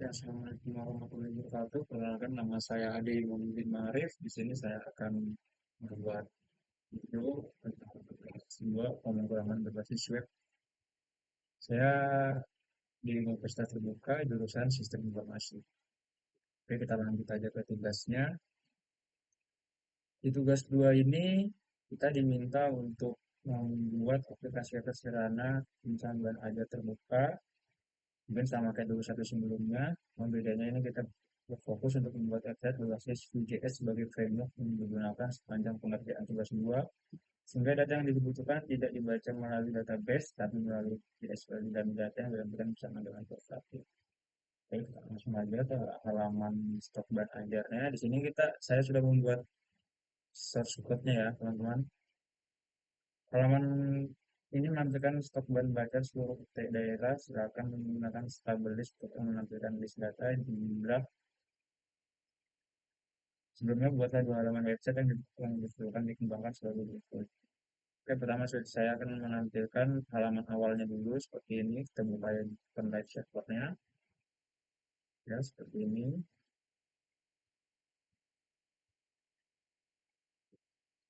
Assalamualaikum warahmatullahi wabarakatuh. Perkenalkan nama saya Ade Muhammad Marif. Di sini saya akan membuat video tentang sebuah pemrograman berbasis web. Saya di Universitas Terbuka jurusan Sistem Informasi. Oke, kita lanjut aja ke tugasnya. Di tugas 2 ini kita diminta untuk membuat aplikasi atas sarana pemecahan bahan ajar terbuka. Mungkin sama kayak dulu satu sebelumnya, bedanya ini kita berfokus untuk membuat website berbasis Vue.js sebagai framework yang digunakan sepanjang pengerjaan tugas 2, sehingga data yang dibutuhkan tidak dibaca melalui database, tapi melalui SQL dan data yang dilampirkan bersama dengan portfolio. Oke, kita langsung aja ke halaman stok bahan ajarnya. Di sini saya sudah membuat source code-nya ya, teman-teman. Halaman ini menampilkan stok bahan baca seluruh daerah. Silakan menggunakan stable list untuk menampilkan list data jumlah. Sebelumnya buatlah dua halaman website yang diperlukan dikembangkan sebagai berikut. Oke, pertama saya akan menampilkan halaman awalnya dulu seperti ini. Kita buka template servernya ya seperti ini.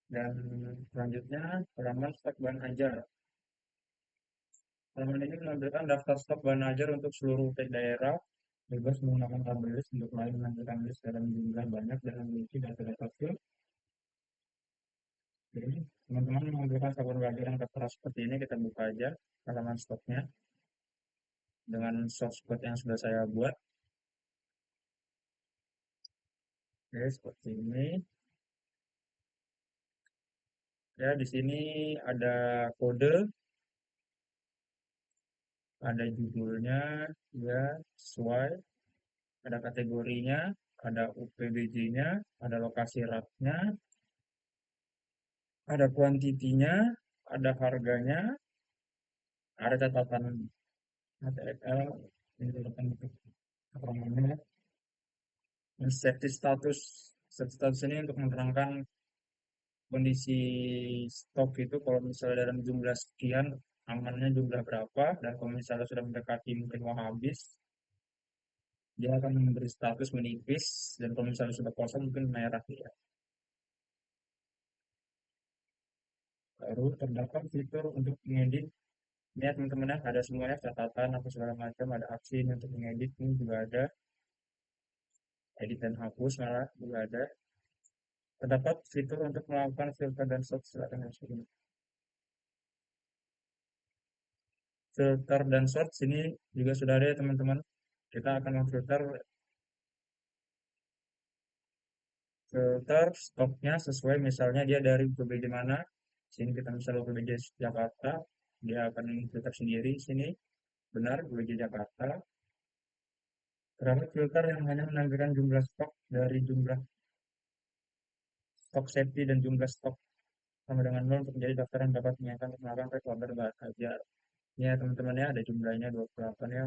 Dan selanjutnya halaman stok bahan ajar. Halaman ini menampilkan daftar stok bahan ajar untuk seluruh daerah. Bebas menggunakan tabel list untuk lain menampilkan list dalam jumlah banyak dan memiliki data-data field. Jadi, teman-teman mengambilkan saluran belajar yang tertera seperti ini, kita buka aja halaman stoknya dengan source code yang sudah saya buat. Oke, seperti ini. Ya, di sini ada kode, ada judulnya, ya, sesuai, ada kategorinya, ada UPBJ-nya, ada lokasi rak-nya, ada kuantitinya, ada harganya, ada catatan HTML, ini catatan keterangannya. Dan safety status ini untuk menerangkan kondisi stok itu kalau misalnya dalam jumlah sekian amannya jumlah berapa, dan kalau misalnya sudah mendekati mungkin uang habis dia akan memberi status menipis, dan kalau misalnya sudah kosong mungkin merah ya. Baru terdapat fitur untuk mengedit ini ya teman-teman ya, ada semuanya catatan apa segala macam, ada aksi untuk mengedit ini juga ada, edit dan hapus malah juga ada. Terdapat fitur untuk melakukan filter dan sort, silakan masuk ini. Filter dan sort sini juga sudah ada ya teman-teman. Kita akan memfilter stoknya sesuai misalnya dia dari UPBJ mana. Sini kita misalnya UPBJ Jakarta, dia akan filter sendiri sini. Benar, UPBJ Jakarta. Terdapat filter yang hanya menampilkan jumlah stok dari jumlah stok safety dan jumlah stok sama dengan nol untuk menjadi daftar yang dapat menyatakan melakukan recorder bahan ajar. Ya teman-teman ya, ada jumlahnya 28 ya.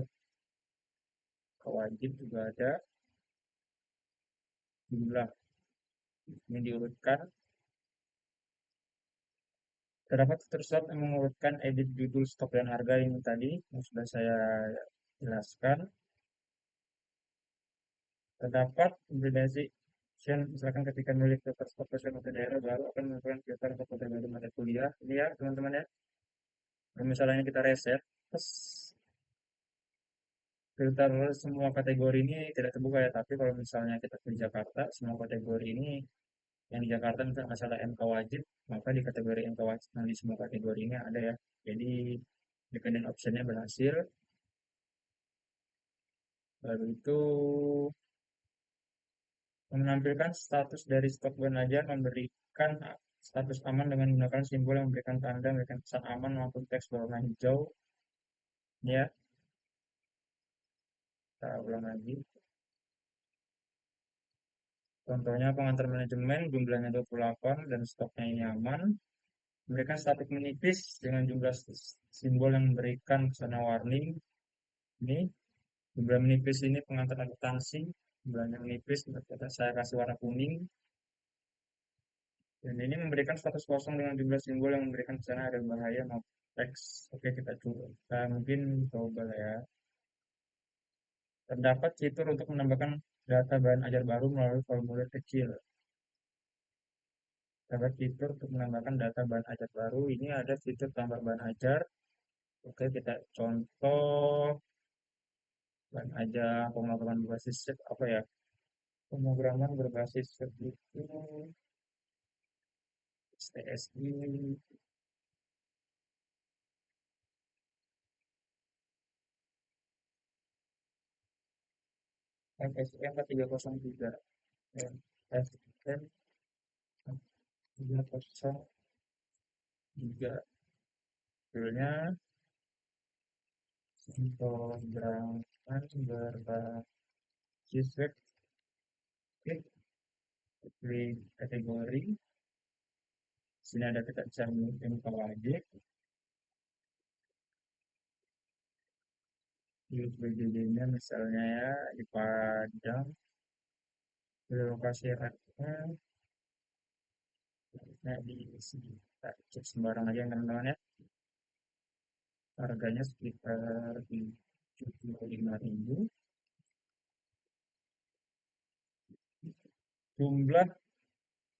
Kewajib juga ada jumlah ini diurutkan. Terdapat fitur slot yang mengurutkan edit judul stok dan harga ini tadi yang sudah saya jelaskan. Terdapat implementasi misalkan ketika milik filter stok versi mata daerah baru akan melakukan filter untuk kategori mata kuliah. Ini ya teman-teman ya. Kalau misalnya kita reset, terus filter semua kategori ini tidak terbuka ya. Tapi kalau misalnya kita ke Jakarta, semua kategori ini yang di Jakarta misalnya masalah MK wajib, maka di kategori MK wajib nanti semua kategori ini ada ya. Jadi dependent optionnya berhasil. Lalu itu menampilkan status dari stok ajar, memberikan status aman dengan menggunakan simbol yang memberikan tanda, memberikan pesan aman maupun teks berwarna hijau. Ya, kita ulang lagi. Contohnya pengantar manajemen jumlahnya 28 dan stoknya ini aman. Memberikan status menipis dengan jumlah simbol yang memberikan pesan warning. Ini jumlah menipis ini pengantar akuntansi. Jumlahnya menipis, saya kasih warna kuning. Dan ini memberikan status kosong dengan jumlah simbol yang memberikan sana ada bahaya maupun teks. Oke, kita coba. Kita mungkin coba lah ya. Terdapat fitur untuk menambahkan data bahan ajar baru melalui formulir kecil. Terdapat fitur untuk menambahkan data bahan ajar baru. Ini ada fitur tambah bahan ajar. Oke, kita contoh bahan ajar pemrograman berbasis set apa ya? Pemrograman berbasis set itu STSI FSM 303 FSM 303 judulnya pemrograman berbasis web. Oke, pilih kategori. Sini ada kita bisa memilih info wajib. Di PJJ-nya misalnya ya di Padang, di lokasi raknya, nah di sini kita cek sembarang aja teman-teman ya. Harganya sekitar 75.000. Jumlah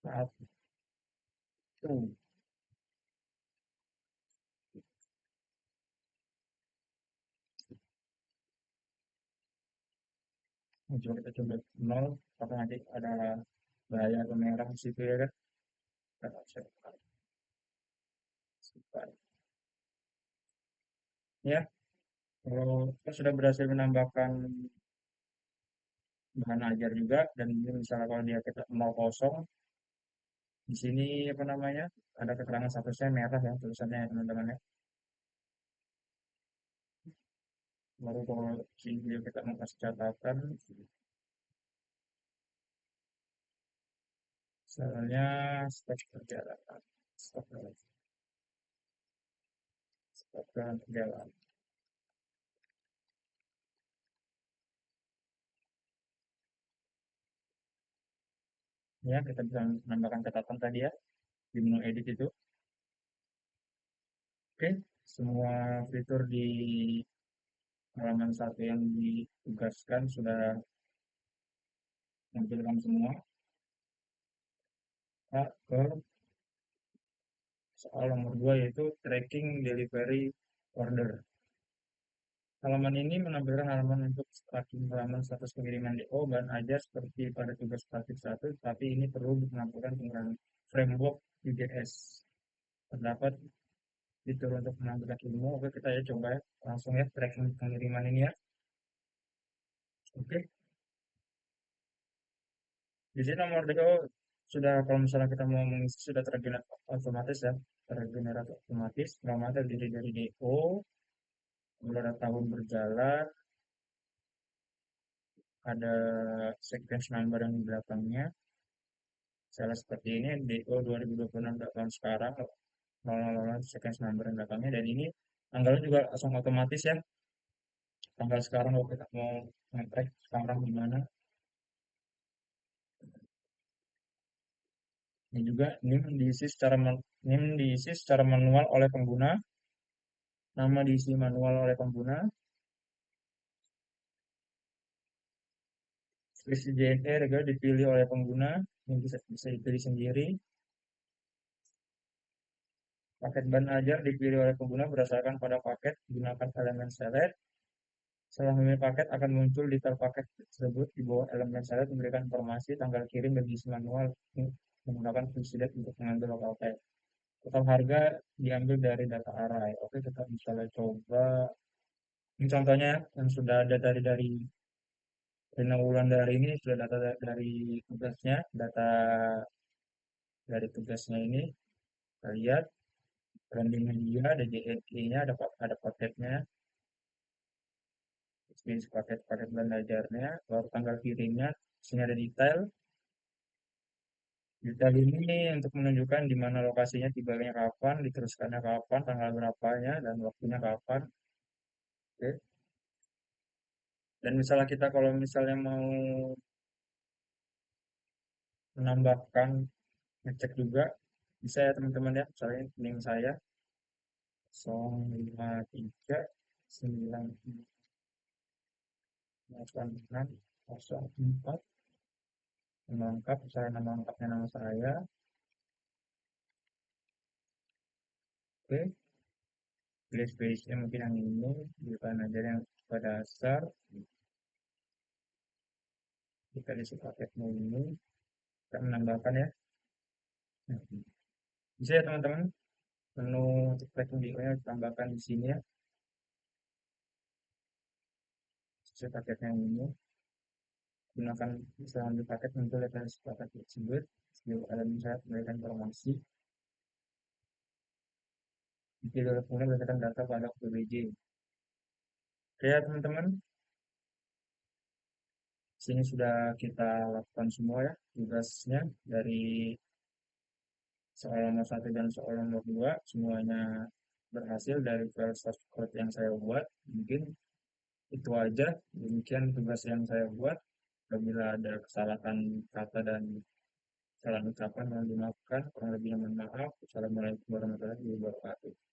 satu. Coba kita coba nol, apakah nanti ada bahaya atau merah di situ ya kan? Kita cek. Ya, kalau kita sudah berhasil menambahkan bahan ajar juga dan ini misalnya kalau dia kita 0,0 di sini apa namanya ada keterangan statusnya merah ya tulisannya ya, teman-teman ya. Baru kalau sini dia kita mau kasih catatan misalnya stop perjalanan, stop stop perjalanan ya, kita bisa menambahkan catatan tadi ya di menu edit itu. Oke, semua fitur di halaman satu yang ditugaskan sudah menampilkan semua. Nah, ke soal nomor 2 yaitu tracking delivery order. Halaman ini menampilkan halaman untuk tracking halaman status pengiriman DO dan ajar seperti pada tugas praktik 1, tapi ini perlu menampilkan penggunaan framework UDS. Terdapat fitur untuk menampilkan ilmu. Oke, kita ya coba ya langsung ya tracking pengiriman ini ya. Oke, di sini nomor DO sudah kalau misalnya kita mau mengisi sudah tergenerate otomatis ya, tergenerate otomatis. Pertama terdiri dari DO, kemudian ada tahun berjalan, ada sequence number yang di belakangnya. Misalnya seperti ini DO 2026 tahun sekarang, 000 sequence number yang belakangnya, dan ini tanggalnya juga langsung otomatis ya. Tanggal sekarang kalau kita mau nge-track sekarang gimana. Ini juga NIM diisi secara manual oleh pengguna, nama diisi manual oleh pengguna, selisih JNE juga dipilih oleh pengguna, yang bisa dipilih sendiri. Paket ban ajar dipilih oleh pengguna berdasarkan pada paket, gunakan elemen select. Setelah memilih paket akan muncul detail paket tersebut di bawah elemen select memberikan informasi tanggal kirim dan diisi manual menggunakan fungsi delete untuk mengambil local tag. Total harga diambil dari data array. Oke, kita misalnya coba. Ini contohnya ya, yang sudah ada dari Rina Wulandari ini sudah data dari tugasnya, data dari tugasnya ini. Kita lihat brandingnya dia, ada JNE-nya, ada paketnya, jenis paket-paket belajarnya, baru tanggal kirimnya, sini ada detail. Detail ini untuk menunjukkan di mana lokasinya, tibanya kapan, diteruskannya kapan, tanggal berapanya, dan waktunya kapan. Oke. Dan misalnya kita kalau misalnya mau menambahkan, ngecek juga, bisa ya teman-teman ya, misalnya link saya 053 9 8604 melengkap, saya nama lengkapnya nama saya. Oke, garis base-nya mungkin yang ini, bukan aja yang pada dasar. Kita isi paketnya ini, kita menambahkan ya. Nah, bisa ya teman-teman, menu untuk tracking videonya tambahkan di sini ya. Isi paketnya yang ini, gunakan misalnya di paket untuk data paket tersebut. Sebelum ada misalnya memberikan informasi, jadi kemudian berdasarkan data pada PBJ. Oke ya teman-teman, sini sudah kita lakukan semua ya tugasnya dari soal nomor 1 dan soal nomor 2 semuanya berhasil dari file source code yang saya buat. Mungkin itu aja, demikian tugas yang saya buat. Apabila ada kesalahan kata dan kesalahan ucapan yang dimaafkan, kurang lebihnya mohon maaf. Assalamualaikum warahmatullahi wabarakatuh.